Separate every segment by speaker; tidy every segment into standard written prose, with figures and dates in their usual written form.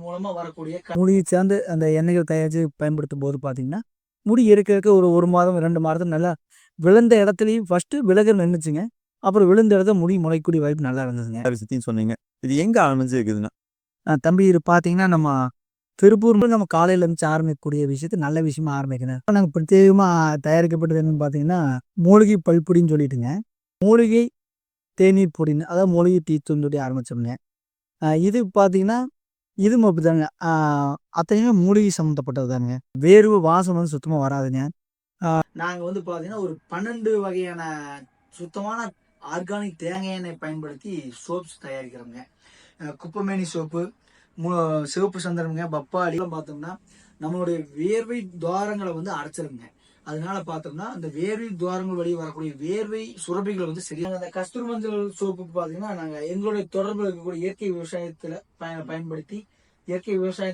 Speaker 1: மூலமா வரக்கூடிய மூலிகை சார்ந்து அந்த எண்ணெய்கள் தயாரித்து பயன்படுத்தும் போது பார்த்தீங்கன்னா முடி இருக்க ஒரு 1 மாதம் 2 மாதம் நல்லா விழுந்த இடத்துலையும் ஃபஸ்ட்டு விலக நின்றுச்சுங்க. அப்புறம் விழுந்த இடத்துல முடி முளைக்கூடிய வாய்ப்பு நல்லா இருந்ததுங்க.
Speaker 2: விஷயத்தையும் சொன்னீங்க. இது எங்க ஆரம்பிச்சிருக்குதுன்னா
Speaker 1: தம்பி இது பார்த்தீங்கன்னா நம்ம திருப்பூர் நம்ம காலையில் இருந்துச்சு ஆரம்பிக்கக்கூடிய விஷயத்த நல்ல விஷயமா ஆரம்பிக்கணும். நாங்கள் பிரத்யேகமாக தயாரிக்கப்பட்டது என்னன்னு பார்த்தீங்கன்னா மூலிகை பல்பொடின்னு சொல்லிட்டுங்க. மூலிகை தேநீர் பொடின்னு அதாவது மூலிகை டீ தூள் சொல்லி ஆரம்பித்தோம்ங்க. இது பார்த்தீங்கன்னா இதுவும் அப்படிதாங்க. அத்தனையுமே மூலிகை சம்மந்தப்பட்டது தாங்க. வேர்வை வாசம் வந்து சுத்தமாக வராதுங்க. நாங்கள் வந்து பார்த்தீங்கன்னா ஒரு 12 வகையான சுத்தமான ஆர்கானிக் தேங்காய் எண்ணெய் பயன்படுத்தி சோப்ஸ் தயாரிக்கிறோங்க. குப்பைமேனி சோப்பு, சிவப்பு சந்திரனுங்க, பப்பாளி பார்த்தோம்னா நம்மளுடைய வேர்வை துவாரங்களை வந்து அடைச்சிருங்க. அதனால பார்த்தோம்னா அந்த வேர்வை துவாரங்கள் வழியே வரக்கூடிய வேர்வை சுரப்பிகளை வந்து சரியாக அந்த கஸ்தூரி மஞ்சள் சோப்பு பார்த்தீங்கன்னா நாங்கள் எங்களுடைய தொடர்பில் இருக்கக்கூடிய இயற்கை விவசாயத்தில் பயன்படுத்தி இயற்கை விவசாய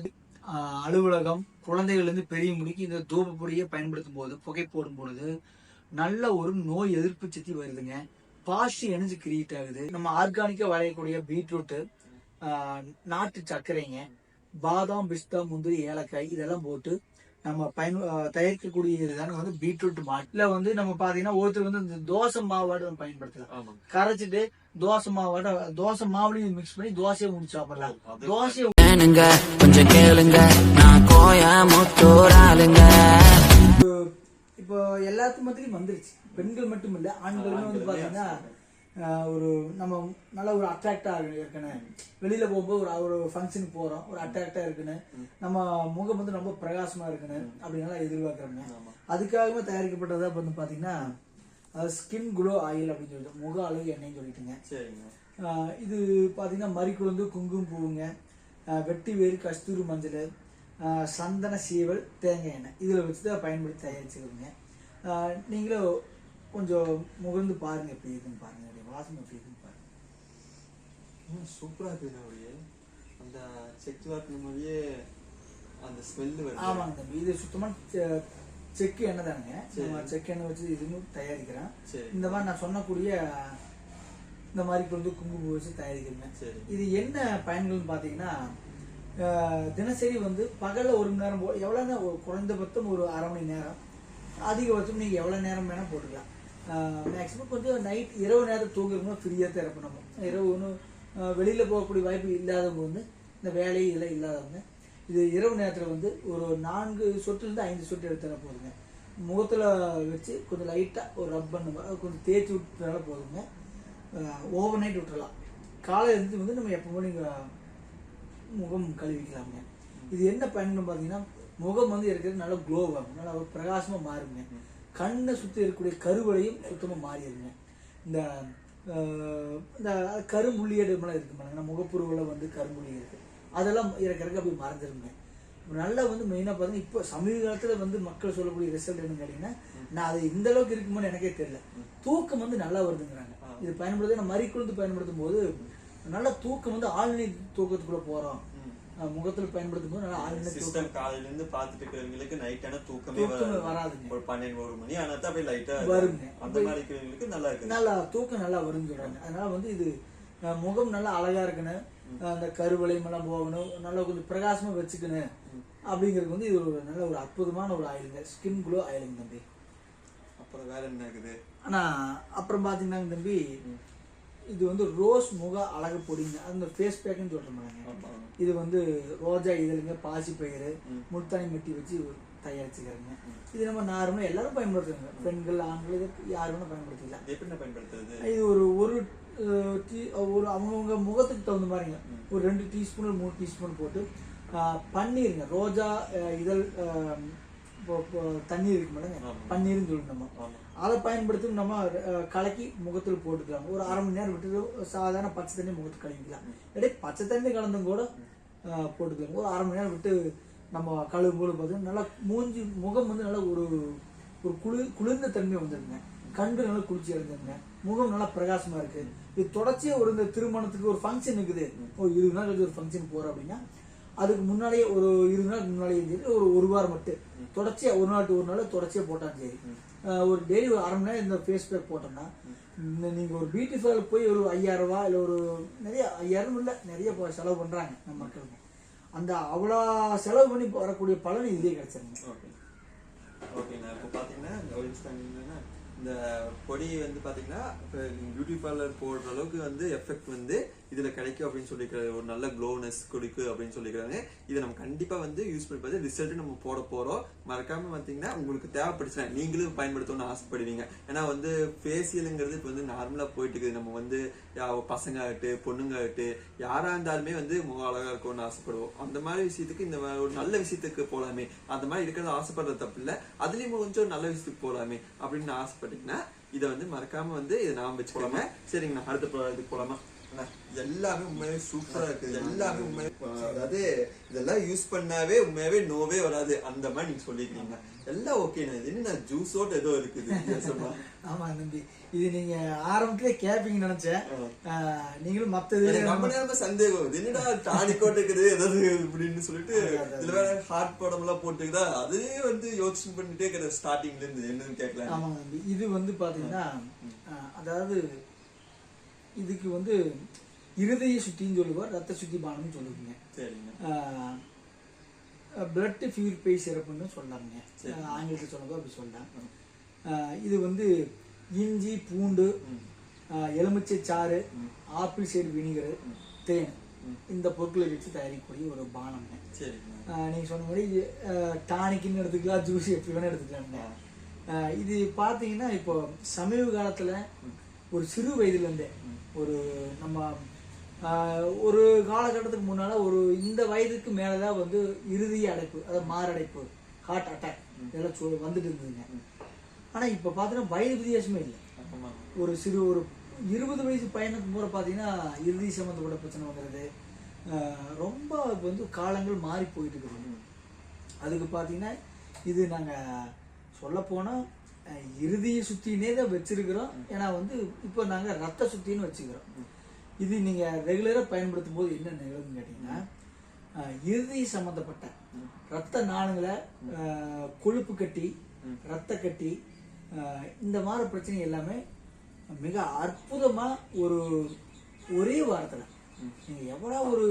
Speaker 1: அலுவலகம் குழந்தைகள்லேருந்து பெரிய முடிக்கு இந்த தூப பொடியை பயன்படுத்தும் போது புகை போடும் பொழுது நல்ல ஒரு நோய் எதிர்ப்பு சக்தி வருதுங்க. பாசிட்டிவ் எனர்ஜி கிரியேட் ஆகுது. நம்ம ஆர்கானிக்காக விளையக்கூடிய பீட்ரூட்டு, நாட்டு சர்க்கரைங்க, பாதாம், பிஸ்தா, முந்திரி, ஏலக்காய் இதெல்லாம் போட்டு நம்ம தயாரிக்கக்கூடியது தானே வந்து பீட்ரூட் மாட்டுல வந்து நம்ம பாத்தீங்கன்னா ஒருத்தர் வந்து இந்த தோசை மாவாடு நம்ம பயன்படுத்தலாம். கரைச்சிட்டு தோசை மாவாட தோசை மாவுலையும் மிக்ஸ் பண்ணி தோசையை முடிச்சு சாப்பிடலாம். தோசையை கொஞ்சம் கேளுங்க இப்போ எல்லாத்துக்கும் மத்தியும் வந்துருச்சு. பெண்கள் மட்டும் இல்ல ஆண்களுமே வந்து பாத்தீங்கன்னா ஒரு நம்ம நல்ல ஒரு அட்ராக்டா இருக்கணும். வெளியில போகும்போது ஒரு ஃபங்க்ஷனுக்கு போறோம், ஒரு அட்ராக்டா இருக்கணும், நம்ம முகம் வந்து ரொம்ப பிரகாசமா இருக்கணும் அப்படின்னால எதிர்பார்க்குறோங்க. அதுக்காகவே தயாரிக்கப்பட்டதா வந்து பாத்தீங்கன்னா ஸ்கின் குளோ ஆயில் அப்படின்னு சொல்லிட்டு முக அழகு எண்ணெய்னு சொல்லிட்டுங்க. இது பாத்தீங்கன்னா மறிக்குழுந்து, குங்குமம் பூவுங்க, வெட்டி வேறு, கஸ்தூரி மஞ்சள், சந்தன சீவல், தேங்காய் எண்ணெய் இதில் வச்சு தான் பயன்படுத்தி தயாரிச்சுக்கிறோங்க. நீங்களும் கொஞ்சம் முகர்ந்து பாருங்க எப்படி இருக்குன்னு பாருங்க, வாசனை எப்படி இருக்குன்னு பாருங்க.
Speaker 2: சூப்பரா இருக்கு. அந்த செக் வாட்டின மாதிரியே அந்த ஸ்மெல் வருது.
Speaker 1: ஆமாங்க தம்பி, இது சுத்தமான செக்கு எண்ணெய் தானுங்க. செக்கு எண்ணெய் வச்சு இதுவும் தயாரிக்கிறேன். இந்த மாதிரி நான் சொன்னக்கூடிய இந்த மாதிரி வந்து குங்குமம் வச்சு தயாரிக்கிறேன். இது என்ன பயன்கள்னு பார்த்தீங்கன்னா தினசரி வந்து பகலில் 1 மணி நேரம் எவ்வளோ குறைந்தபட்சம் ஒரு அரை மணி நேரம், அதிகபட்சம் நீங்கள் எவ்வளோ நேரம் வேணால் போட்டுக்கலாம். மேக்ஸிமம் கொஞ்சம் நைட் இரவு நேரம் தூங்குறவங்க ஃப்ரீயாக தான் இருப்போம். நம்ம இரவு ஒன்றும் வெளியில் போகக்கூடிய வாய்ப்பு இல்லாதவங்க வந்து இந்த வேலை இதெல்லாம் இல்லாதவங்க இது இரவு நேரத்தில் வந்து ஒரு 4 சொட்டுலேருந்து 5 சொட்டு எடுத்தால போதுங்க. முகத்தில் வச்சு கொஞ்சம் லைட்டாக ஒரு ரப் பண்ண கொஞ்சம் தேய்ச்சி விட்டுனால போதுங்க. ஓவர் நைட் விட்டுறலாம். காலையில் இருந்து வந்து நம்ம எப்போ நீங்கள் முகம் கழுவிக்கலாமுங்க. இது என்ன பயன்னு பார்த்தீங்கன்னா முகம் வந்து இருக்கிறது நல்லா க்ளோ ஆகும், நல்லா ஒரு பிரகாசமாக மாறுங்க. கண்ணை சுற்றி இருக்கக்கூடிய கருவளையும் சுத்தமாக மாறிடுங்க. இந்த கரும்புள்ளியெல்லாம் இருக்கு பாருங்க, முகப்புருவில் வந்து கரும்புள்ளி இருக்குது, அதெல்லாம் இறக்க அப்படி மறைஞ்சிருங்க. நல்லா வந்து மெயினாக பார்த்தீங்கன்னா இப்போ சமீப காலத்தில் வந்து மக்கள் சொல்லக்கூடிய ரிசல்ட் என்னன்னு கேட்டிங்கன்னா நான் அது இந்த அளவுக்கு இருக்குமோன்னு எனக்கே தெரியல, தூக்கம் வந்து நல்லா வருதுங்கிறாங்க. இது பயன்படுத்தி நான் மறிக்குழுந்து பயன்படுத்தும் போது நல்லா தூக்கம் வந்து ஆழ்நீர் தூக்கத்துக்குள்ள போகிறோம். முகத்தில் பயன்படுத்தும் போது நல்லா ஆழ்நீர்
Speaker 2: காலையில இருந்து பார்த்துட்டு இருக்கிறவங்களுக்கு நைட்டான தூக்கமே
Speaker 1: வராதுங்க.
Speaker 2: ஒரு 12-1 மணி ஆனால் தான் அப்படியே லைட்டா வருங்க. அந்த மாதிரி இருக்கிறவங்களுக்கு நல்லா இருக்கு, நல்லா
Speaker 1: தூக்கம் நல்லா வரும்னு சொல்றாங்க. அதனால வந்து இது முகம் நல்லா அழகா இருக்கணும், அந்த கருவளையம் எல்லாம் போகணும், நல்லா கொஞ்சம் பிரகாசமா வச்சுக்கணும் அப்படிங்கிறது வந்து இது ஒரு நல்ல ஒரு அற்புதமான ஒரு ஆயிலுங்க, ஸ்கின் க்ளோ ஆயிலுங்க தம்பி.
Speaker 2: அப்புறம் வேற என்ன இருக்குது?
Speaker 1: ஆனா அப்புறம் பாத்தீங்கன்னா தம்பி இது வந்து ரோஸ் முக அழகு பொடிங்க, அந்த ஃபேஸ் பேக்குன்னு சொல்றோம். இது வந்து ரோஜா இதழுங்க, பாசி பயிறு, முல்தானி மெட்டி வச்சு தயாரிச்சுக்கிறேங்க. இது நம்ம நார்மலாக எல்லாரும் பயன்படுத்துறாங்க, பெண்கள் ஆண்கள் யாருமே பயன்படுத்திக்கலாம்.
Speaker 2: எப்படி பயன்படுத்துறது?
Speaker 1: இது ஒரு அவங்கவுங்க முகத்துக்கு தகுந்த மாதிரிங்க ஒரு 2 டீஸ்பூன் 3 டீஸ்பூன் போட்டு பன்னீருங்க, ரோஜா இதழ் தண்ணீர் இருக்கு மேடம், பன்னீர்னு சொல்லிட்டு நம்ம அதை பயன்படுத்தி நம்ம கலக்கி முகத்தில் போட்டுக்கலாம். ஒரு அரை மணி நேரம் விட்டு சாதாரண பச்சை தண்ணி முகத்துக்கு கழுவிக்கலாம். இடையே பச்சை தண்ணி கலந்தும் கூட போட்டுக்கலாம். ஒரு அரை மணி நேரம் விட்டு நம்ம கழுவும் போது பார்த்தீங்கன்னா நல்லா முகம் வந்து நல்லா ஒரு குளிர்ந்த தன்மை வந்துருங்க. கண்கள் நல்லா குளிர்ச்சி அடைஞ்சிருங்க, முகம் நல்லா பிரகாசமா இருக்கு. இது தொடர்ச்சியா ஒரு இந்த திருமணத்துக்கு ஒரு ஃபங்க்ஷன் இருக்குது, 20 நாள் கழிச்சு ஒரு ஃபங்க்ஷன் போறோம் அப்படின்னா அதுக்கு முன்னாடியே ஒரு 20 நாளுக்கு முன்னாடியே சரி, ஒரு வாரம் மட்டும் தொடர்ச்சியா 1 நாள் to 1 நாள் தொடர்ச்சியா போட்டாலும் சரி, ஒரு டெய்லி ஒரு அரை மணி நேரம் இந்த ஃபேஸ் பேக் போட்டோம்னா நீங்க ஒரு பியூட்டி பார்லர் போய் ஒரு 5000 ரூபா இல்லை ஒரு நிறைய 5000 இல்லை நிறைய செலவு பண்றாங்க நம்ம மக்களுக்கு. அந்த அவ்வளோ செலவு பண்ணி வரக்கூடிய பலன் இதுலேயே கிடைச்சிருங்க.
Speaker 2: ஓகே ஓகேண்ணா. இப்போ பார்த்தீங்கன்னா என்னன்னா இந்த பொடி வந்து பார்த்தீங்கன்னா இப்போ பியூட்டி பார்லர் போடுற அளவுக்கு வந்து எஃபெக்ட் வந்து இதில் கிடைக்கும் அப்படின்னு சொல்லிக்கிறாரு. ஒரு நல்ல க்ளோனஸ் கொடுக்கு அப்படின்னு சொல்லிக்கிறாங்க. இதை நம்ம கண்டிப்பாக வந்து யூஸ் பண்ணி பார்த்து ரிசல்ட் நம்ம போட போகிறோம். மறக்காம பார்த்தீங்கன்னா உங்களுக்கு தேவைப்படுச்சுன்னா நீங்களும் பயன்படுத்தணும்னு ஆசைப்படுவீங்க. ஏன்னா வந்து ஃபேஷியலுங்கிறது இப்போ வந்து நார்மலாக போயிட்டு இருக்குது. நம்ம வந்து பசங்க ஆகட்டு பொண்ணுங்க ஆகட்டு யாராக இருந்தாலுமே வந்து முகம் அழகாக இருக்கும்னு ஆசைப்படுவோம். அந்த மாதிரி விஷயத்துக்கு இந்த ஒரு நல்ல விஷயத்துக்கு போகலாமே, அந்த மாதிரி இருக்கிறத ஆசைப்படுறது தப்பு இல்லை. அதுலேயும் கொஞ்சம் நல்ல விஷயத்துக்கு போகலாமே அப்படின்னு ஆசைப்பட்டீங்கன்னா இதை வந்து மறக்காம வந்து இதை நாம் வச்சுக்கலாமா. சரிங்கண்ணா, அடுத்த இதுக்கு போகலாமா? எல்லாமே உண்மையாவே சூப்பரா இருக்குது. எல்லாமே உண்மையே, அதாவது இதெல்லாம் யூஸ் பண்ணாவே உண்மையாவே நோவே வராது அந்த மாதிரி நீங்க சொல்லிக்கிறீங்க. எல்லாம் ஓகேண்ணா. இது என்ன ஜூஸோட ஏதோ இருக்குது.
Speaker 1: ஆமா தம்பி, இது நீங்க ஆரம்பத்திலே கேப்பீங்கன்னு நினைச்சேன். நீங்களும் மத்த
Speaker 2: நம்ம நேரமா சந்தேகம் இது என்னடா டானிக்கோட் இருக்குது ஏதாவது இப்படின்னு சொல்லிட்டு இதுல வேற ஹார்ட் படம் எல்லாம் போட்டுக்குதா அதே வந்து யோசனை பண்ணிட்டே இருக்கிற ஸ்டார்டிங்ல இருந்து என்னன்னு கேட்கலாம்.
Speaker 1: ஆமா தம்பி, இது வந்து பாத்தீங்கன்னா அதாவது இதுக்கு வந்து இருதய சுத்தின்னு சொல்லுவார், ரத்த சுத்தி பானம்னு சொல்லுவீங்க. பிளட் பியூரிஃபை சிறப்புன்னு சொல்லாங்க, ஆங்கிலத்தில் சொன்னதோ அப்படி சொல்லலாம். இது வந்து இஞ்சி, பூண்டு, எலுமிச்சை சாறு, ஆப்பிள் சைடு வினிகர், தேன், இந்த பொருட்களை வச்சு தயாரிக்கக்கூடிய ஒரு பானம்ங்க. நீங்க சொன்ன மாதிரி டானிக்குன்னு எடுத்துக்கலாம், ஜூஸ் எப்படி வேணா எடுத்துக்கலாம்ங்க. இது பார்த்தீங்கன்னா இப்போ சமீப காலத்தில் ஒரு சிறு வயதுலேருந்தே ஒரு நம்ம ஒரு காலகட்டத்துக்கு முன்னால ஒரு இந்த வயதுக்கு மேலதான் வந்து இறுதிய அடைப்பு, அதாவது மாரடைப்பு, ஹார்ட் அட்டாக் இதெல்லாம் வந்துட்டு இருந்ததுங்க. ஆனா இப்ப பாத்தீங்கன்னா வயது வித்தியாசமே இல்லை. ஒரு 20 வயசு பையனுக்கு கூட பாத்தீங்கன்னா இறுதி சம்பந்தப்பட்ட பிரச்சனை வந்துடுது. ரொம்ப இப்போ வந்து காலங்கள் மாறி போயிட்டு இருக்குது. அதுக்கு பாத்தீங்கன்னா இது நாங்க சொல்ல போனா இறுதிய சுத்தினே தான் வச்சிருக்கிறோம். ஏன்னா வந்து இப்போ நாங்க ரத்த சுத்தின்னு வச்சுக்கிறோம். இது நீங்க ரெகுலரா பயன்படுத்தும் போது என்ன நிகழும்னு கேட்டீங்கன்னா, இறுதி சம்பந்தப்பட்ட ரத்த நாளங்களை, கொழுப்பு கட்டி, ரத்த கட்டி, இந்த மாதிரி பிரச்சனை எல்லாமே மிக அற்புதமா ஒரே வாரத்துல நீங்க எவ்வளவு ஒரு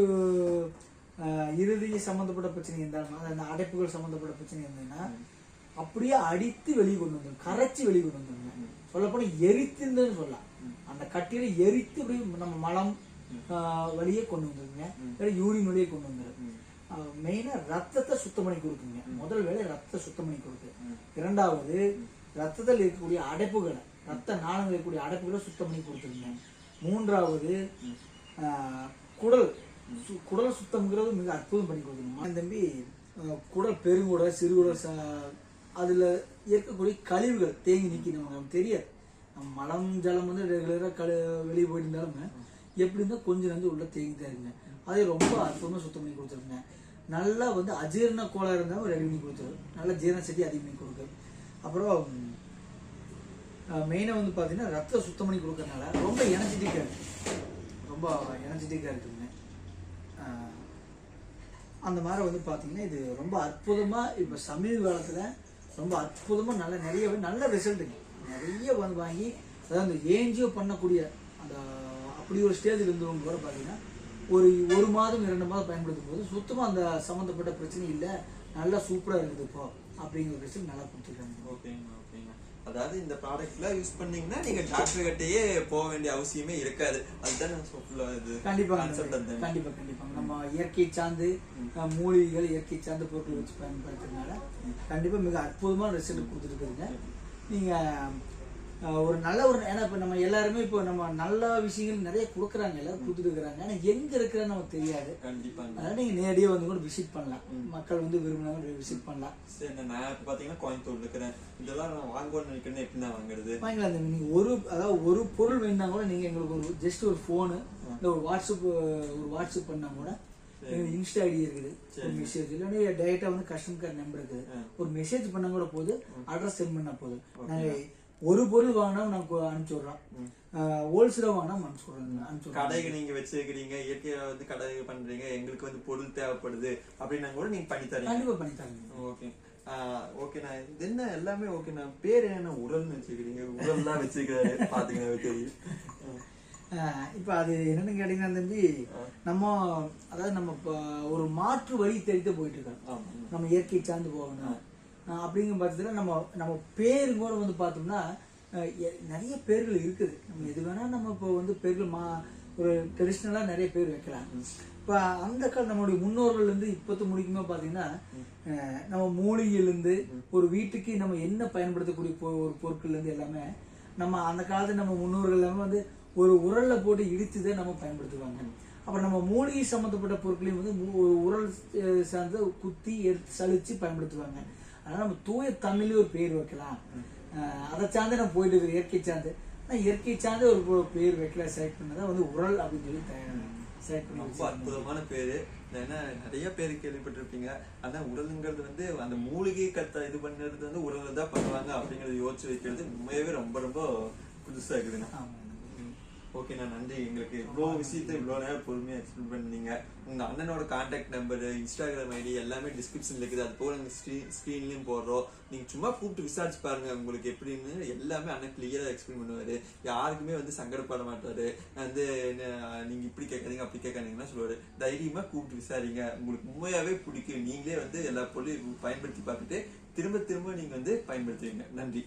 Speaker 1: இறுதி சம்பந்தப்பட்ட பிரச்சனை இருந்தாலும், அந்த அடைப்புகள் சம்பந்தப்பட்ட பிரச்சனை இருந்ததுன்னா அப்படியே அடித்து வெளியே கொண்டு வந்துடும், கரைச்சி வெளியே கொண்டு வந்துடுங்க. சொல்ல போனா எரித்துன்னு சொல்லலாம். அந்த கட்டியில எரித்து நம்ம மலம் வழியே கொண்டு வந்துருங்க, யூரின் வழியே கொண்டு வந்துடும். மெயினா ரத்தத்தை சுத்தம் பண்ணி கொடுக்குங்க. முதல் வேலை ரத்தத்தை சுத்தம் பண்ணி கொடுக்கு. இரண்டாவது ரத்தத்தில் இருக்கக்கூடிய அடைப்புகளை, ரத்த நாளங்கள் இருக்கக்கூடிய அடைப்புகளை சுத்தம் பண்ணி கொடுத்துருங்க. மூன்றாவது குடல் சுத்தம்ங்கிறது மிக அற்புதம் பண்ணி கொடுக்கணும் தம்பி. குடல், பெருங்குடல், சிறுகுடல், அதுல இருக்கக்கூடிய கழிவுகள் தேங்கி நீக்கி நமக்கு தெரியாது. நம்ம மலம் ஜலம் வந்து ரெகுலராக வெளியே போயிட்டு இருந்தாலும் எப்படி இருந்தால் கொஞ்சம் வந்து உள்ள தேங்கி தான் இருங்க. அதை ரொம்ப அற்புதமாக சுத்தம் பண்ணி கொடுத்துருங்க. நல்லா வந்து அஜீரண கோளாறு இருந்தாலும் ரெடி பண்ணி கொடுத்துரு, நல்லா ஜீரண சக்தி அதிகம் பண்ணி கொடுக்கு. அப்புறம் மெயினாக வந்து பார்த்தீங்கன்னா ரத்தம் சுத்தம் பண்ணி கொடுக்கறதுனால ரொம்ப எனர்ஜெட்டிக்காக இருக்குங்க. அந்த மாதிரி வந்து பார்த்தீங்கன்னா இது ரொம்ப அற்புதமாக இப்போ சமீப காலத்தில் ரொம்ப அற்புதமாக நல்ல ரிசல்ட்டுங்க. நிறைய வந்து வாங்கி, அதாவது அந்த ஏஞ்சியோ பண்ணக்கூடிய அந்த அப்படி ஒரு ஸ்டேஜில் இருந்தவங்க கூட பார்த்தீங்கன்னா ஒரு மாதம் 2 மாதம் பயன்படுத்தும் போது சுத்தமாக அந்த சம்மந்தப்பட்ட பிரச்சனை இல்லை, நல்லா சூப்பராக இருக்குது இப்போ அப்படிங்கிற ரிசல்ட் நல்லா கொடுத்துருக்காங்க.
Speaker 2: ஓகேங்கண்ணா. அதாவது இந்த ப்ராடக்ட்ல யூஸ் பண்ணீங்கன்னா நீங்க டாக்டர் கிட்டயே போக வேண்டிய அவசியமே இருக்காது. அதுதான் நான் சொல்ல.
Speaker 1: கண்டிப்பா நம்ம இயற்கை சார்ந்து மூலிகைகள், இயற்கை சார்ந்த பொருட்கள் வச்சு பயன்படுத்துறதுனால கண்டிப்பா மிக அற்புதமான ரிசல்ட் கொடுத்துருக்குதுங்க. நீங்க ஒரு நல்ல ஏன்னா இப்போ நம்ம எல்லாருமே இப்போ நம்ம நல்ல விஷயங்கள் நிறைய கொடுக்குறாங்க, எல்லாரும் கொடுத்துட்டு இருக்கிறாங்க. ஆனால் எங்க இருக்கிறன்னு நமக்கு தெரியாது. அதனால நீங்க நேரடியாக வந்து கூட விசிட் பண்ணலாம். மக்கள் வந்து விரும்பினாங்க விசிட் பண்ணலாம்.
Speaker 2: சரி, நான் இப்போ பார்த்தீங்கன்னா கோயம்புத்தூர்ல இருக்கிறேன். இதெல்லாம் நான் வாங்குவேன்னு நினைக்கிறேன். எப்படி நான் வாங்குறது?
Speaker 1: வாங்கலாம். நீங்க ஒரு பொருள் வேணா கூட நீங்க எங்களுக்கு ஜஸ்ட் ஒரு ஃபோனு, இல்லை ஒரு வாட்ஸ்அப் பண்ணா கூட, இன்ஸ்டா ஐடி இருக்குது, ஒரு மெசேஜ் இல்லைன்னா டைரக்டா வந்து கஸ்டமர் கேர் நம்பர் இருக்குது, ஒரு மெசேஜ் பண்ணா கூட போது, அட்ரஸ் சென்ட் பண்ணா போதும். நாங்கள் ஒரு பொருள் வாங்கினா நாங்க அனுப்பிச்சு விடுறோம், ஹோல்சேலா வாங்கினா அனுப்பிச்சு
Speaker 2: கடைக்கு நீங்க வச்சிருக்கீங்க, இயற்கையா வந்து கடை பண்றீங்க, எங்களுக்கு வந்து பொருள் தேவைப்படுது அப்படின்னா கூட நீங்க பண்ணி தரீங்க.
Speaker 1: கண்டிப்பா பண்ணி தரீங்க.
Speaker 2: ஓகே ஓகேண்ணா. இது என்ன எல்லாமே ஓகேண்ணா. பேர் என்ன உரல்னு வச்சுக்கிறீங்க? உரல்லாம் வச்சுக்கிறாரு பாத்தீங்கன்னா தெரியும்.
Speaker 1: இப்போ அது என்னன்னு கேட்டீங்கன்னா தம்பி, நம்ம அதாவது நம்ம இப்போ ஒரு மாற்று வழி தேடிட்டு போயிட்டு இருக்கோம். நம்ம இயற்கை சார்ந்து போகணும் அப்படிங்கிற பட்சத்தில் நம்ம பேரு கூட வந்து பார்த்தோம்னா நிறைய பேர்கள் இருக்குது. நம்ம எது வேணா நம்ம இப்போ வந்து பேர்கள் ஒரு ட்ரெடிஷ்னலாக நிறைய பேர் வைக்கலாம். இப்போ அந்த கால நம்மளுடைய முன்னோர்கள்லேருந்து இப்போத்து முடிக்குமே பார்த்தீங்கன்னா நம்ம மூலிகையிலேருந்து ஒரு வீட்டுக்கு நம்ம என்ன பயன்படுத்தக்கூடிய ஒரு பொருட்கள்லேருந்து எல்லாமே நம்ம அந்த காலத்தில் நம்ம முன்னோர்கள் எல்லாமே வந்து ஒரு உரல்ல போட்டு இடித்துதான் நம்ம பயன்படுத்துவாங்க. அப்புறம் நம்ம மூலிகை சம்மந்தப்பட்ட பொருட்களையும் வந்து ஒரு உரல் சார்ந்து குத்தி எடுத்து சலிச்சு பயன்படுத்துவாங்க. அதனால நம்ம தூய தமிழ்ல ஒரு பேர் வைக்கலாம். அதை சார்ந்து நம்ம போயிட்டு இருக்கிற இயற்கை சார்ந்து இயற்கை சார்ந்து ஒரு பேர் வைக்கல செலக்ட் பண்ணதான் வந்து உரல் அப்படின்னு சொல்லி செலக்ட் பண்ணி.
Speaker 2: ரொம்ப அற்புதமான பேரு. ஏன்னா நிறைய பேர் கேள்விப்பட்டிருப்பீங்க. அதான் உரலுங்கிறது வந்து அந்த மூலிகை இது பண்ணுறது வந்து உரல் தான் பண்ணுவாங்க அப்படிங்கறத யோசிச்சு வைக்கிறது உண்மையாவே ரொம்ப ரொம்ப புதுசா இருக்குதுண்ணா. ஓகேண்ணா, நன்றி. எங்களுக்கு இவ்வளோ விஷயத்தை இவ்வளோ நேரம் பொறுமையாக எக்ஸ்பிளைன் பண்ணீங்க. உங்கள் அண்ணனோட கான்டாக்ட் நம்பரு, இன்ஸ்டாகிராம் ஐடி எல்லாமே டிஸ்கிரிப்ஷனில் இருக்குது. அது போக நாங்கள் ஸ்க்ரீன்லேயும் போடுறோம். நீங்கள் சும்மா கூப்பிட்டு விசாரிச்சு பாருங்க, உங்களுக்கு எப்படின்னு எல்லாமே அண்ணன் கிளியராக எக்ஸ்பிளைன் பண்ணுவார். யாருக்குமே வந்து சங்கடப்பட மாட்டார். வந்து நீங்கள் இப்படி கேட்காதீங்க அப்படி கேட்காதீங்கன்னா சொல்லுவார். தைரியமாக கூப்பிட்டு விசாரிங்க, உங்களுக்கு உண்மையாகவே பிடிக்கும். நீங்களே வந்து எல்லா பொருளையும் பயன்படுத்தி பார்த்துட்டு திரும்ப திரும்ப நீங்கள் வந்து பயன்படுத்துவீங்க. நன்றி.